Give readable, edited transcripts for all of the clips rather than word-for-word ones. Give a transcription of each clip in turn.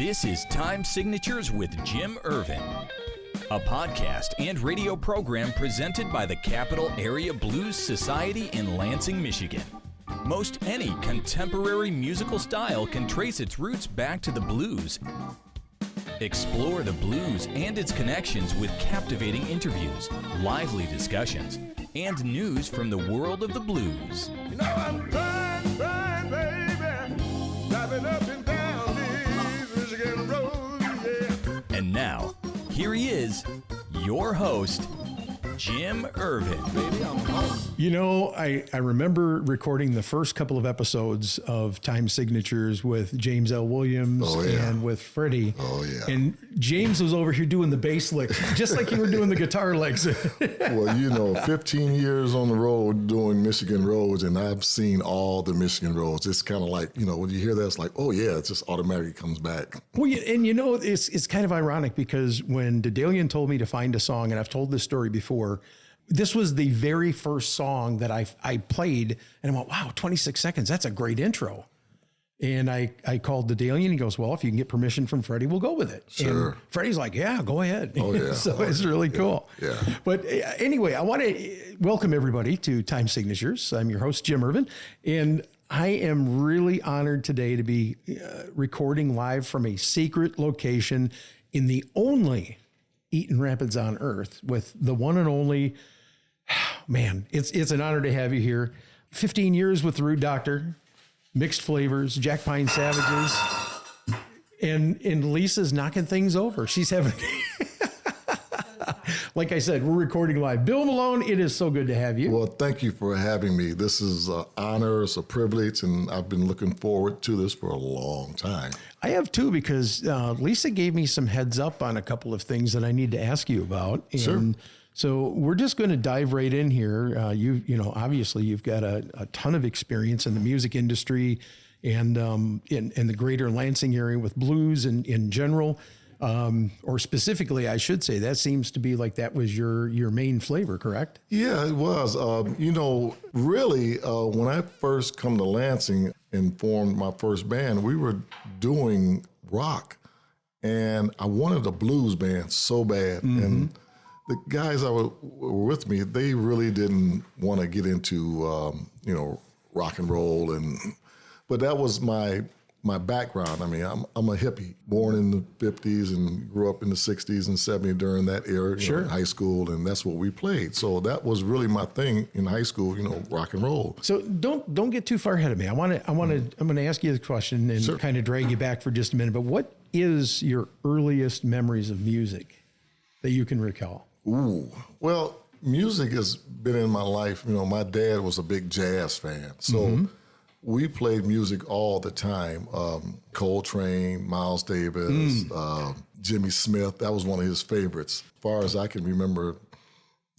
This is Time Signatures with Jim Ervin, a podcast and radio program presented by the Capital Area Blues Society in Lansing, Michigan. Most any contemporary musical style can trace its roots back to the blues. Explore the blues and its connections with captivating interviews, lively discussions, and news from the world of the blues. You know I'm crying, baby, driving up and down these Michigan roads, yeah. And now, here he is, your host, Jim Ervin. You know, I remember recording the first couple of episodes of Time Signatures with James L. Williams and with Freddie. Oh, yeah. And James was over here doing the bass licks, just like you were doing the guitar licks. Well, you know, 15 years on the road doing Michigan roads, and I've seen all the Michigan roads. It's kind of like, you know, when you hear that, it's like, oh, yeah, it just automatically comes back. Well, and you know, it's kind of ironic because when Dedalian told me to find a song, and I've told this story before, this was the very first song that I played, and I went, wow, 26 seconds, that's a great intro. And I called Dedalian, he goes, well, if you can get permission from Freddie, we'll go with it. Sure. And Freddie's like, yeah, go ahead. Oh, yeah. So it's really cool. Yeah. But anyway, I want to welcome everybody to Time Signatures. I'm your host, Jim Ervin, and I am really honored today to be recording live from a secret location in the only Eaton Rapids on earth with the one and only, man, it's an honor to have you here. 15 years with the Root Doctor, Mixed Flavors, Jack Pine Savages, and Lisa's knocking things over. She's having, like I said, we're recording live. Bill Malone, it is so good to have you. Well, thank you for having me. This is an honor, it's a privilege, and I've been looking forward to this for a long time. I have too, because Lisa gave me some heads up on a couple of things that I need to ask you about. And Sure. So we're just going to dive right in here. You know, obviously you've got a ton of experience in the music industry and in the greater Lansing area with blues and in general, or specifically, I should say, that seems to be like that was your main flavor, correct? Yeah, it was. You know, really, when I first come to Lansing and formed my first band, we were doing rock, and I wanted a blues band so bad. Mm-hmm. And the guys that were with me, they really didn't want to get into, you know, rock and roll, but that was my background. I mean, I'm a hippie, born in the 50s and grew up in the 60s and 70s during that era, Sure. in high school, and that's what we played. So that was really my thing in high school, you know, rock and roll. So don't get too far ahead of me. I'm going to ask you the question and Sure. kind of drag you back for just a minute. But what is your earliest memories of music that you can recall? Ooh, well, music has been in my life. You know, my dad was a big jazz fan, so we played music all the time. Coltrane, Miles Davis, Jimmy Smith. That was one of his favorites. As far as I can remember,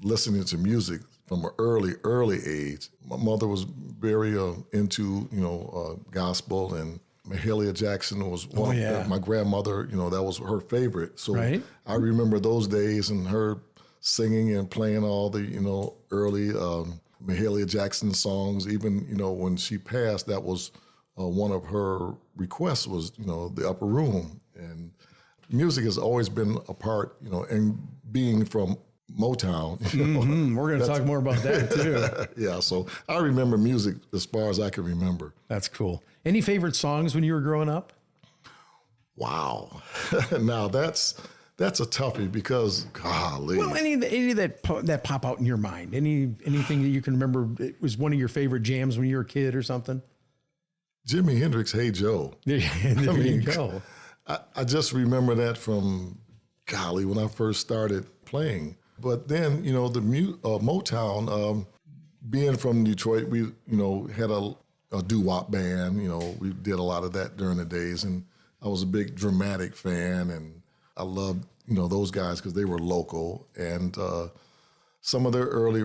listening to music from an early age. My mother was very into, you know, gospel, and Mahalia Jackson was one. My grandmother, you know, that was her favorite. So Right. I remember those days and her singing and playing all the, you know, early Mahalia Jackson songs. Even, you know, when she passed, that was one of her requests was, you know, the Upper Room. And music has always been a part, you know, and being from Motown. You know, We're going to talk more about that too. yeah, so I remember music as far as I can remember. That's cool. Any favorite songs when you were growing up? Wow. Now that's a toughie because, golly. Well, any that pop out in your mind. Anything that you can remember, it was one of your favorite jams when you were a kid or something? Jimi Hendrix, Hey Joe. There you go. I just remember that from, golly, when I first started playing. But then, you know, the Motown, being from Detroit, we, you know, had a doo-wop band. You know, we did a lot of that during the days. And I was a big Dramatic fan, and I loved, you know, those guys because they were local. And some of their early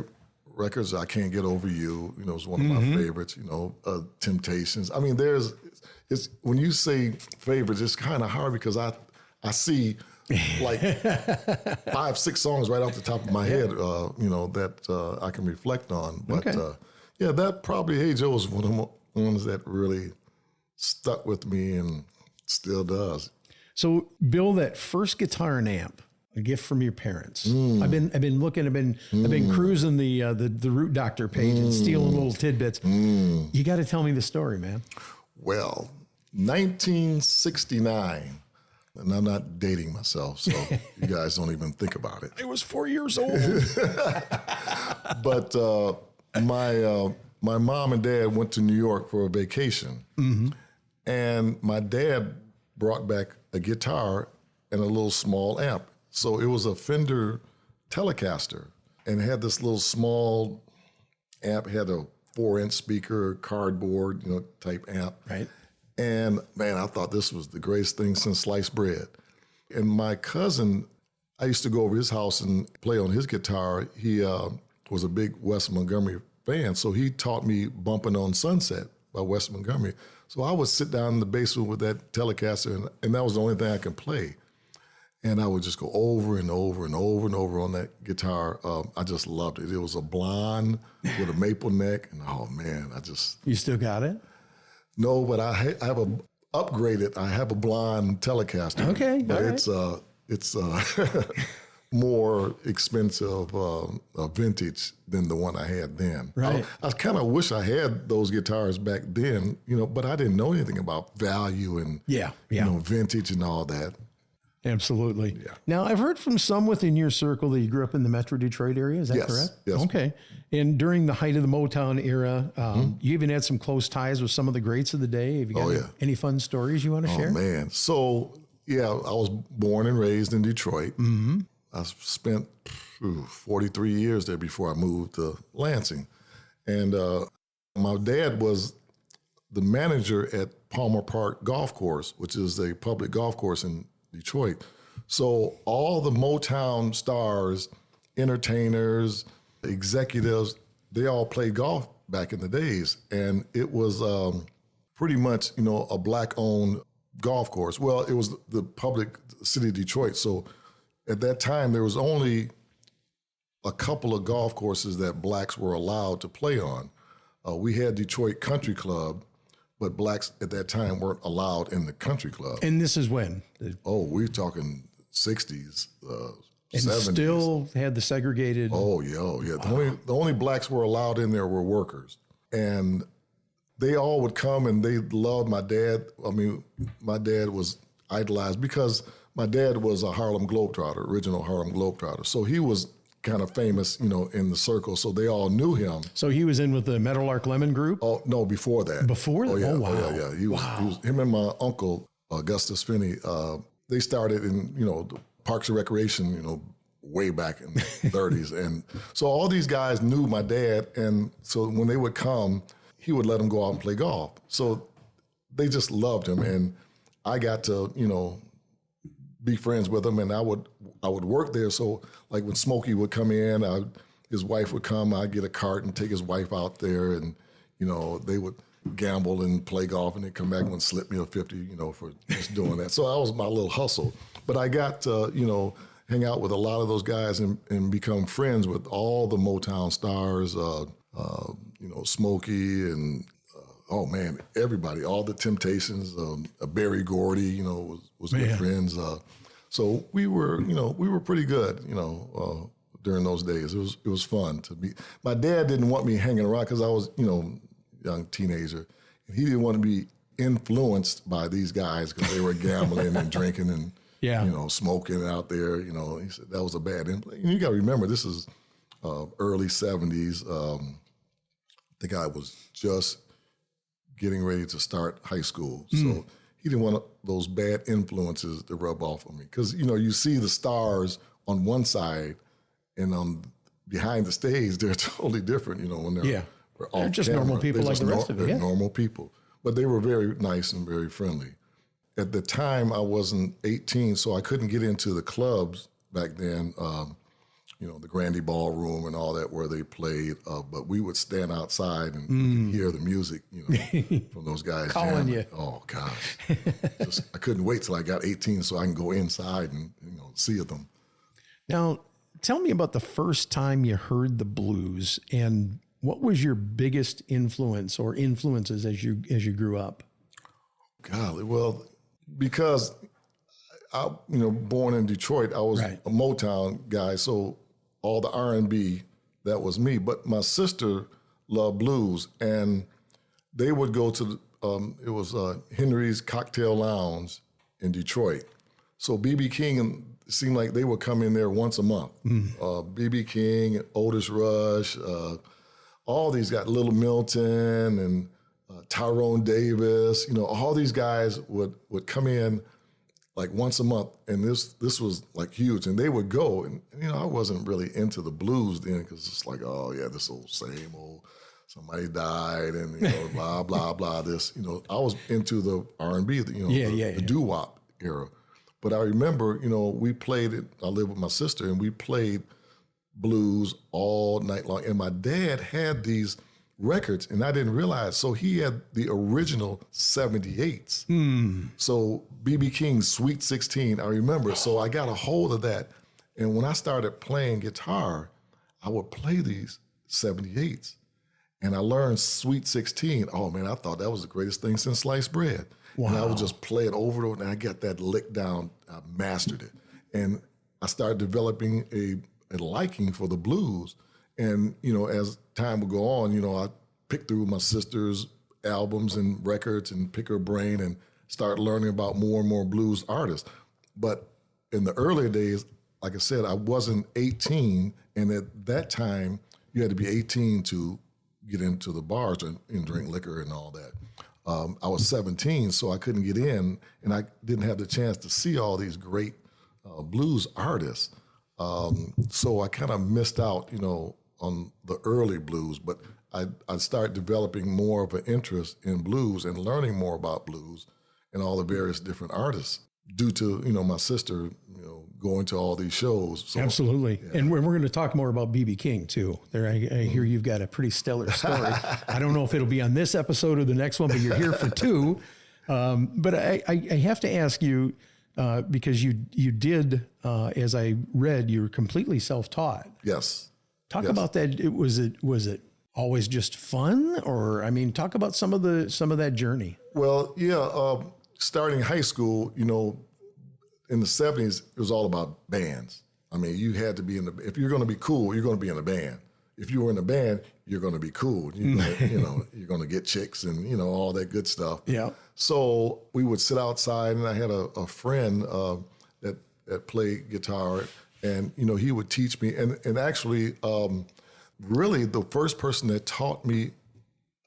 records, I Can't Get Over You, you know, is one of my favorites, you know, Temptations. I mean, it's when you say favorites, it's kind of hard because I see like 5, 6 songs right off the top of my head, you know, that I can reflect on. But yeah, that probably Hey Joe is one of the ones that really stuck with me and still does. So, Bill, that first guitar and amp, a gift from your parents. I've been looking. I've been cruising the Root Doctor page and stealing little tidbits. You got to tell me the story, man. Well, 1969, and I'm not dating myself, so you guys don't even think about it. I was 4 years old. But my mom and dad went to New York for a vacation, and my dad brought back a guitar and a little small amp. So it was a Fender Telecaster, and it had this little small amp, had a 4-inch speaker, cardboard, type amp. Right. And man, I thought this was the greatest thing since sliced bread. And my cousin, I used to go over his house and play on his guitar. He was a big Wes Montgomery fan, so he taught me Bumpin' on Sunset by Wes Montgomery. So I would sit down in the basement with that Telecaster, and that was the only thing I could play. And I would just go over and over and over and over on that guitar. I just loved it. It was a blonde with a maple neck, and oh man, You still got it? No, but I have upgraded. I have a blonde Telecaster. Okay, but all it's more expensive vintage than the one I had then. Right. I kind of wish I had those guitars back then, but I didn't know anything about value and vintage and all that. Absolutely. Yeah. Now, I've heard from some within your circle that you grew up in the Metro Detroit area. Is that correct? Yes. Okay. And during the height of the Motown era, you even had some close ties with some of the greats of the day. Have you got any fun stories you want to share? Oh, man. So, I was born and raised in Detroit. I spent 43 years there before I moved to Lansing. And my dad was the manager at Palmer Park Golf Course, which is a public golf course in Detroit. So all the Motown stars, entertainers, executives, they all played golf back in the days. And it was pretty much, a black-owned golf course. Well, it was the public city of Detroit. So at that time, there was only a couple of golf courses that blacks were allowed to play on. We had Detroit Country Club, but blacks at that time weren't allowed in the country club. And this is when? We're talking 60s, and 70s. Still had the segregated. Oh, yeah. Wow. The only blacks were allowed in there were workers. And they all would come and they loved my dad. I mean, my dad was idolized because my dad was a Harlem Globetrotter, original Harlem Globetrotter. So he was kind of famous, in the circle. So they all knew him. So he was in with the Meadowlark Lemon group? Oh, no, before that. Before that? Yeah. Oh, wow. Yeah. He was, him and my uncle, Augustus Finney, they started in, the Parks and Recreation, way back in the 30s. And so all these guys knew my dad. And so when they would come, he would let them go out and play golf. So they just loved him. And I got to, be friends with him, and I would work there. So like when Smokey would come in, his wife would come, I'd get a cart and take his wife out there, and they would gamble and play golf, and they'd come back and slip me a 50, for just doing that. So that was my little hustle. But I got to, hang out with a lot of those guys and become friends with all the Motown stars, Smokey and oh man, everybody, all the Temptations, Berry Gordy, was good friends. So we were pretty good, during those days. It was fun to be. My dad didn't want me hanging around because I was, young teenager. And he didn't want to be influenced by these guys because they were gambling and drinking and, smoking out there. He said that was a bad influence. You got to remember, this is early 70s. The guy was just getting ready to start high school. So he didn't want those bad influences to rub off on me. Because, you see the stars on one side and on behind the stage, they're totally different, when they're off They're just camera. normal people like the rest of it. They're normal people. But they were very nice and very friendly. At the time, I wasn't 18, so I couldn't get into the clubs back then. The Grandy Ballroom and all that where they played. But we would stand outside and hear the music, from those guys. Calling you. Oh, gosh. I couldn't wait till I got 18 so I can go inside and, see them. Now, tell me about the first time you heard the blues and what was your biggest influence or influences as you grew up? Golly, well, because born in Detroit, I was Right. a Motown guy, so all the R&B, that was me. But my sister loved blues, and they would go to Henry's Cocktail Lounge in Detroit. So B.B. King, it seemed like they would come in there once a month. B.B. King, Otis Rush, all these guys, Little Milton and Tyrone Davis, all these guys would come in like once a month, and this was like huge. And they would go, and I wasn't really into the blues then, because it's like, oh yeah, this old same old, somebody died, and blah blah blah. This, I was into the R&B, the doo-wop era. But I remember, we played it. I lived with my sister, and we played blues all night long. And my dad had these records, and I didn't realize. So he had the original 78s. So B.B. King's Sweet 16, I remember. So I got a hold of that. And when I started playing guitar, I would play these 78s. And I learned Sweet 16. Oh, man, I thought that was the greatest thing since sliced bread. Wow. And I would just play it over and over, and I got that lick down. I mastered it. And I started developing a liking for the blues. And, as time would go on, I picked through my sister's albums and records and pick her brain and start learning about more and more blues artists. But in the earlier days, like I said, I wasn't 18. And at that time, you had to be 18 to get into the bars and drink liquor and all that. I was 17, so I couldn't get in, and I didn't have the chance to see all these great blues artists. So I kind of missed out, on the early blues, but I started developing more of an interest in blues and learning more about blues and all the various different artists due to, my sister, going to all these shows. So, absolutely. Yeah. And we're going to talk more about B.B. King too. There, I hear you've got a pretty stellar story. I don't know if it'll be on this episode or the next one, but you're here for two. But I have to ask you, because you did, as I read, you were completely self-taught. Yes. Talk about that. Was it always just fun, or talk about some of that journey? Well, yeah. Starting high school, in the 70s, it was all about bands. You had to be if you're going to be cool, you're going to be in a band. If you were in a band, you're going to be cool. You're gonna, you're going to get chicks and, all that good stuff. Yeah. So we would sit outside, and I had a friend that played guitar, and, he would teach me. And actually, really the first person that taught me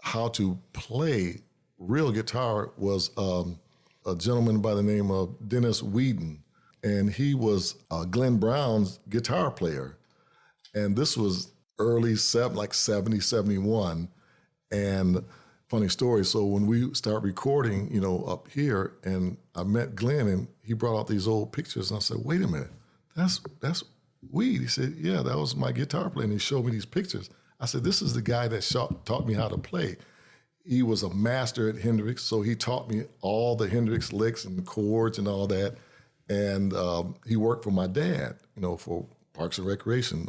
how to play real guitar was a gentleman by the name of Dennis Whedon, and he was Glenn Brown's guitar player. And this was early 70, 71. And funny story, so when we start recording, up here, and I met Glenn, and he brought out these old pictures, and I said, wait a minute, that's Whedon. He said, yeah, that was my guitar player, and he showed me these pictures. I said, this is the guy that taught me how to play. He was a master at Hendrix, so he taught me all the Hendrix licks and the chords and all that. And he worked for my dad, for Parks and Recreation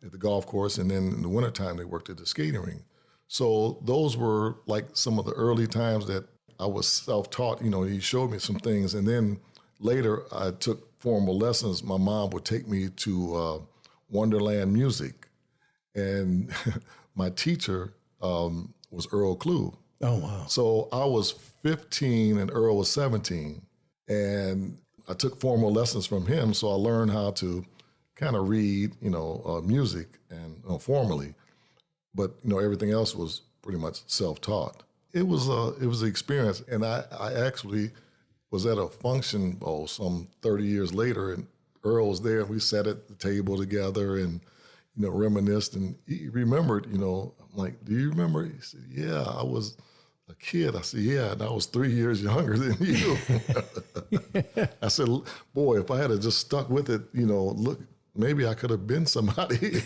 at the golf course. And then in the wintertime, they worked at the skating rink. So those were like some of the early times that I was self-taught. He showed me some things. And then later, I took formal lessons. My mom would take me to Wonderland Music. And my teacher was Earl Klugh. Oh, wow. So I was 15 and Earl was 17. And I took formal lessons from him, so I learned how to kind of read, music and formally. But, everything else was pretty much self-taught. It was an experience. And I actually was at a function, some 30 years later, and Earl was there, and we sat at the table together and, reminisced. And he remembered, I'm like, do you remember? He said, yeah, I was a kid. I said, yeah, and I was 3 years younger than you. I said, boy, if I had just stuck with it, look, maybe I could have been somebody.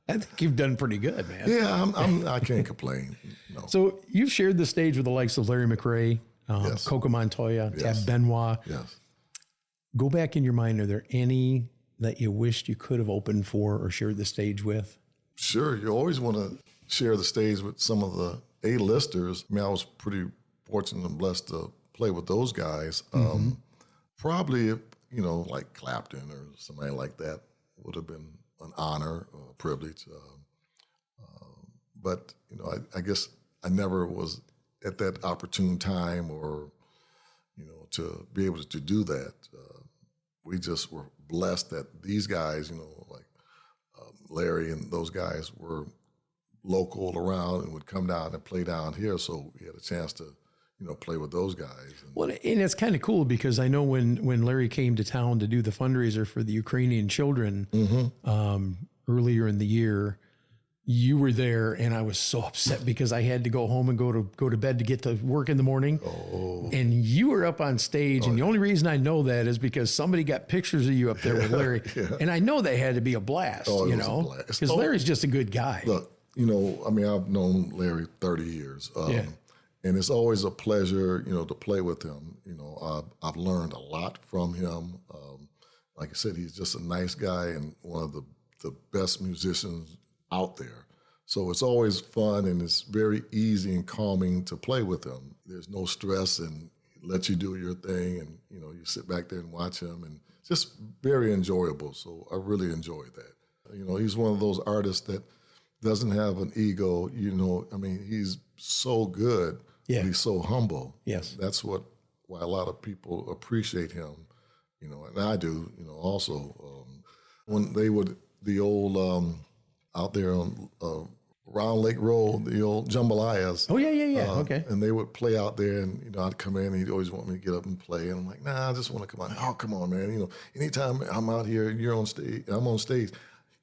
I think you've done pretty good, man. Yeah, I can't complain. No. So you've shared the stage with the likes of Larry McRae, yes. Coco Montoya, Yes. Tab Benoit. Yes. Go back in your mind, are there any that you wished you could have opened for or shared the stage with? Sure. You always want to share the stage with some of the A-listers. I was pretty fortunate and blessed to play with those guys. Probably, you know, like Clapton or somebody like that would have been an honor or a privilege. But, you know, I guess I never was at that opportune time or, you know, to be able to do that. We just were blessed that these guys, you know, like Larry and those guys were local around and would come down and play down here. So we had a chance to, you know, play with those guys. Well, and it's kind of cool because I know when Larry came to town to do the fundraiser for the Ukrainian children earlier in the year, you were there, and I was so upset because I had to go home and go to bed to get to work in the morning. Oh. And you were up on stage, and the only reason I know that is because somebody got pictures of you up there with Larry, and I know they had to be a blast, you know, because Larry's just a good guy. Look, you know, I mean, I've known Larry 30 years, and it's always a pleasure, you know, to play with him. You know, I've learned a lot from him. Like I said, he's just a nice guy and one of the best musicians out there. So it's always fun, and it's very easy and calming to play with him. There's no stress, and he lets you do your thing, and, you know, you sit back there and watch him, and it's just very enjoyable. So I really enjoyed that. You know, he's one of those artists that doesn't have an ego. You know, I mean, he's so good, but he's so humble. Yes. That's why a lot of people appreciate him, you know, and I do, you know, also. When they would, the old, out there on Round Lake Road, the old jambalayas. Oh, yeah. Okay. And they would play out there, and, you know, I'd come in, and he'd always want me to get up and play. And I'm like, nah, I just want to come on. Oh, come on, man. You know, anytime I'm out here and you're on stage, I'm on stage,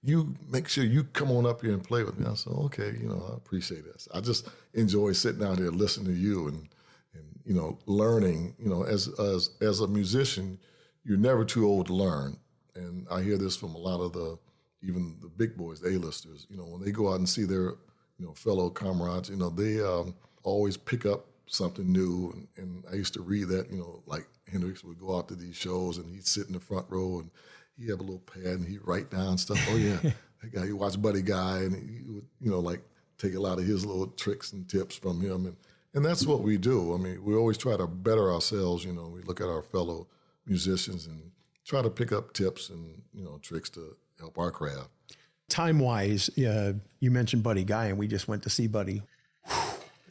you make sure you come on up here and play with me. I said, okay, you know, I appreciate it. I just enjoy sitting out here listening to you and you know, learning. You know, as a musician, you're never too old to learn. And I hear this from a lot of even the big boys, the A-listers. You know, when they go out and see their, you know, fellow comrades, you know, they always pick up something new. And I used to read that, you know, like Hendrix would go out to these shows and he'd sit in the front row and he'd have a little pad and he'd write down stuff. Oh, yeah, that guy, you watch Buddy Guy, and he would, you know, like take a lot of his little tricks and tips from him. And that's what we do. I mean, we always try to better ourselves. You know, we look at our fellow musicians and try to pick up tips and, you know, tricks to help our craft. Time-wise, you mentioned Buddy Guy, and we just went to see Buddy.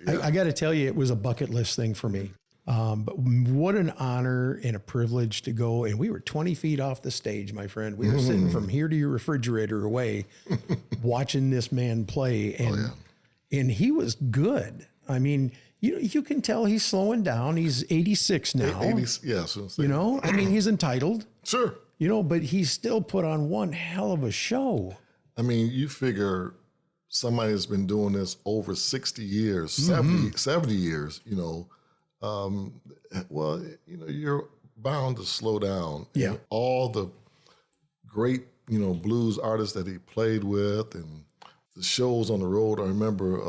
I got to tell you, it was a bucket list thing for me. But what an honor and a privilege to go. And we were 20 feet off the stage, my friend. We were sitting from here to your refrigerator away watching this man play. And he was good. I mean, you can tell he's slowing down. He's 86 now. 80, yes. You know, I mean, he's entitled. Sure. You know, but he's still put on one hell of a show. I mean, you figure somebody that's been doing this over 60 years, 70 years, you know, well, you know, you're bound to slow down. Yeah. And all the great, you know, blues artists that he played with and the shows on the road. I remember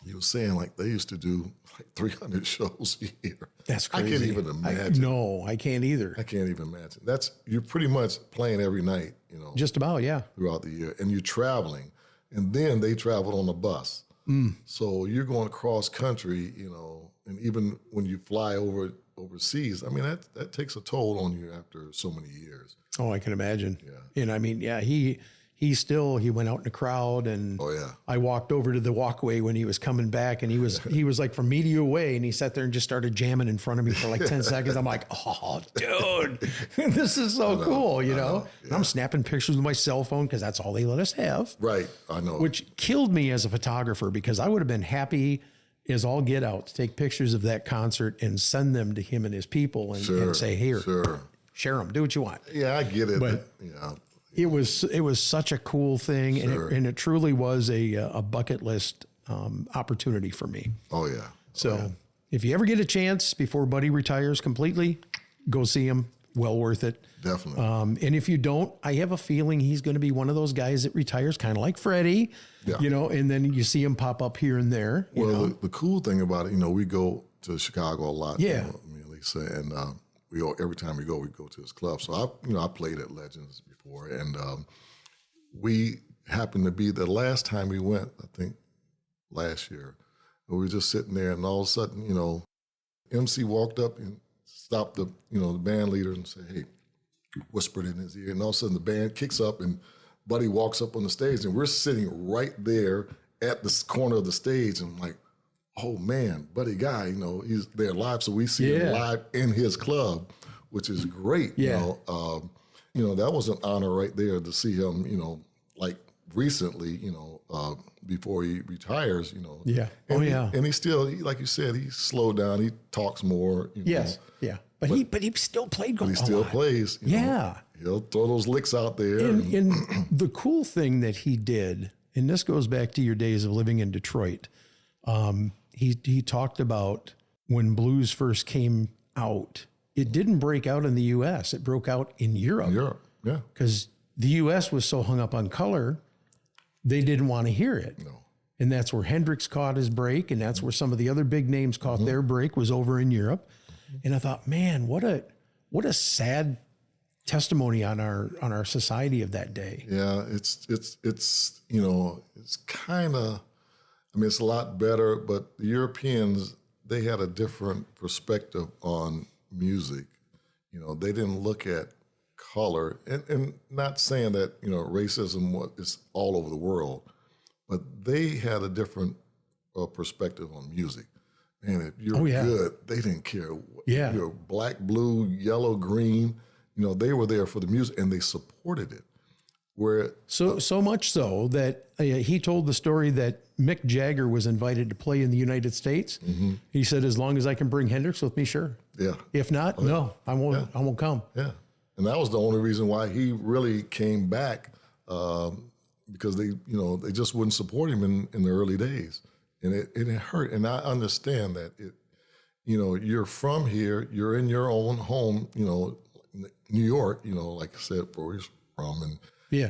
he was saying, like, they used to do like 300 shows a year. That's crazy. I can't even imagine. No, I can't either. I can't even imagine. You're pretty much playing every night, you know. Just about, yeah. Throughout the year. And you're traveling. And then they traveled on a bus. So you're going cross country, you know, and even when you fly overseas, I mean, that takes a toll on you after so many years. Oh, I can imagine. Yeah. And I mean, yeah, he went out in the crowd, and I walked over to the walkway when he was coming back, and he was like from me to you away, and he sat there and just started jamming in front of me for like 10 seconds. I'm like, oh, dude, this is so cool, you know? Yeah. And I'm snapping pictures with my cell phone because that's all they let us have. Right, I know. Which killed me as a photographer because I would have been happy as all get out to take pictures of that concert and send them to him and his people and say, here, share them, do what you want. Yeah, I get it. But yeah. It was such a cool thing, and it truly was a bucket list opportunity for me. Oh yeah. So if you ever get a chance before Buddy retires completely, go see him. Well worth it. Definitely. And if you don't, I have a feeling he's going to be one of those guys that retires, kind of like Freddie. Yeah. You know, and then you see him pop up here and there. Well, the cool thing about it, you know, we go to Chicago a lot. Yeah. You know, me and Lisa, and we go every time we go to his club. So I played at Legends before, and we happened to be the last time we went, I think last year. We were just sitting there, and all of a sudden, you know, MC walked up and stop the band leader and say, hey, whispered in his ear. And all of a sudden the band kicks up and Buddy walks up on the stage and we're sitting right there at the corner of the stage. And I'm like, oh man, Buddy Guy, he's there live. So we see him live in his club, which is great. Yeah. That was an honor right there to see him, like recently, before he retires, Yeah. And he still, like you said, he slowed down. He talks more. Yes. Yeah. But he still played golf. He still plays. He'll throw those licks out there. And the cool thing that he did, and this goes back to your days of living in Detroit, he talked about when blues first came out, it didn't break out in the U.S. It broke out in Europe. Yeah. Because the U.S. was so hung up on color, they didn't want to hear it. No. And that's where Hendrix caught his break, and that's where some of the other big names caught their break, was over in Europe. And I thought, man, what a sad testimony on our society of that day. Yeah, it's kind of, it's a lot better, but the Europeans, they had a different perspective on music. They didn't look at color, and not saying that, racism is all over the world, but they had a different perspective on music. And if you're good, they didn't care. You're black, blue, yellow, green. They were there for the music and they supported it. So much so that he told the story that Mick Jagger was invited to play in the United States. Mm-hmm. He said, as long as I can bring Hendrix with me, sure. Yeah. If not, no, I won't. Yeah. I won't come. Yeah. And that was the only reason why he really came back, because they just wouldn't support him in the early days. And it hurt. And I understand that you're from here, you're in your own home, New York, like I said, where he's from. And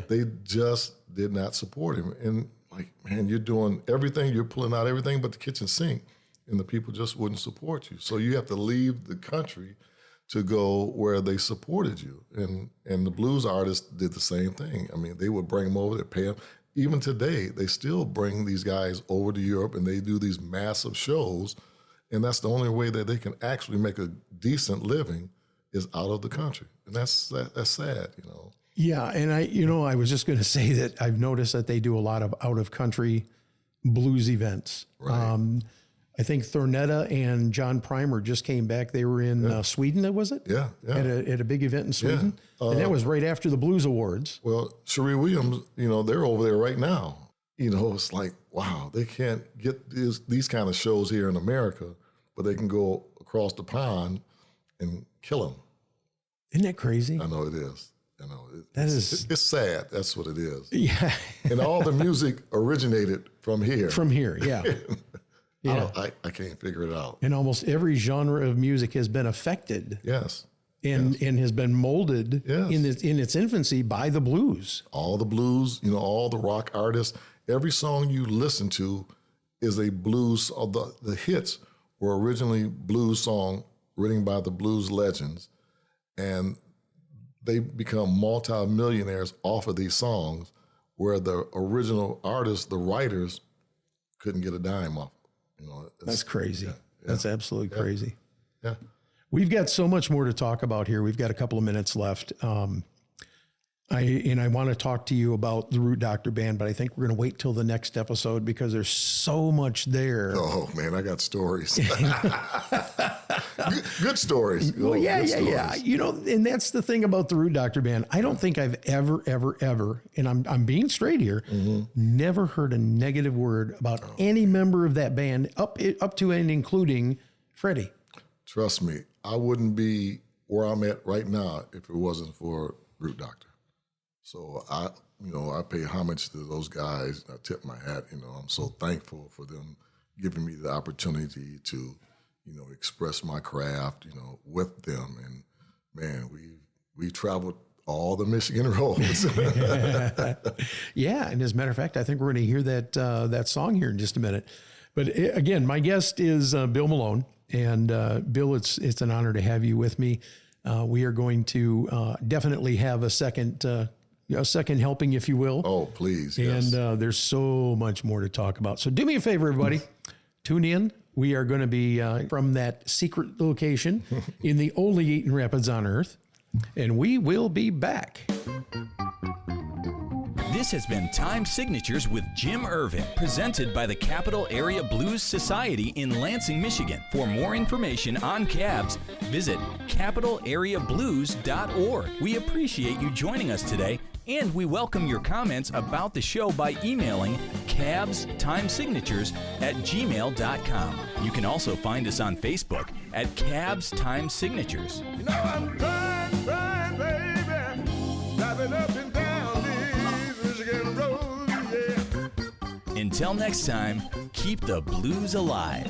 they just did not support him. And like, man, you're doing everything, you're pulling out everything but the kitchen sink, and the people just wouldn't support you. So you have to leave the country to go where they supported you. And the blues artists did the same thing. They would bring them over, they pay them. Even today, they still bring these guys over to Europe and they do these massive shows. And that's the only way that they can actually make a decent living is out of the country. And that's sad, Yeah. And I was just going to say that I've noticed that they do a lot of out of country blues events. Right. I think Thornetta and John Primer just came back. They were in Sweden, was it? Yeah. At a big event in Sweden. Yeah. And that was right after the Blues Awards. Well, Cherie Williams, they're over there right now. It's like, wow, they can't get these kind of shows here in America, but they can go across the pond and kill them. Isn't that crazy? I know it is. It's sad. That's what it is. Yeah. And all the music originated from here. From here, yeah. Yeah. I can't figure it out. And almost every genre of music has been affected. Yes. And has been molded in its infancy by the blues. All the blues, all the rock artists, every song you listen to is a blues. The hits were originally blues song written by the blues legends, and they become multi-millionaires off of these songs, where the original artists, the writers, couldn't get a dime off. That's crazy. Yeah. That's absolutely crazy. Yeah. We've got so much more to talk about here. We've got a couple of minutes left. I want to talk to you about the Root Doctor Band, but I think we're going to wait till the next episode because there's so much there. Oh man, I got stories. Good stories. Well, yeah. And that's the thing about the Root Doctor Band. I don't think I've ever, and I'm being straight here, never heard a negative word about any member of that band up to and including Freddie. Trust me, I wouldn't be where I'm at right now if it wasn't for Root Doctor. So I pay homage to those guys. I tip my hat. I'm so thankful for them giving me the opportunity to, express my craft, with them. And man, we traveled all the Michigan roads. Yeah, and as a matter of fact, I think we're going to hear that song here in just a minute. But again, my guest is Bill Malone, and Bill, it's an honor to have you with me. We are going to definitely have a second helping, if you will. Oh, please. Yes. And there's so much more to talk about. So do me a favor, everybody. Tune in We are going to be from that secret location in the only Eaton Rapids on Earth, and we will be back. This has been Time Signatures with Jim Ervin, presented by the Capital Area Blues Society in Lansing, Michigan. For more information on cabs, visit capitalareablues.org. We appreciate you joining us today, and we welcome your comments about the show by emailing cabstimesignatures@gmail.com. You can also find us on Facebook at Cabs Time Signatures. You know I'm trying, baby, driving up and down these Michigan roads, yeah. Until next time, keep the blues alive.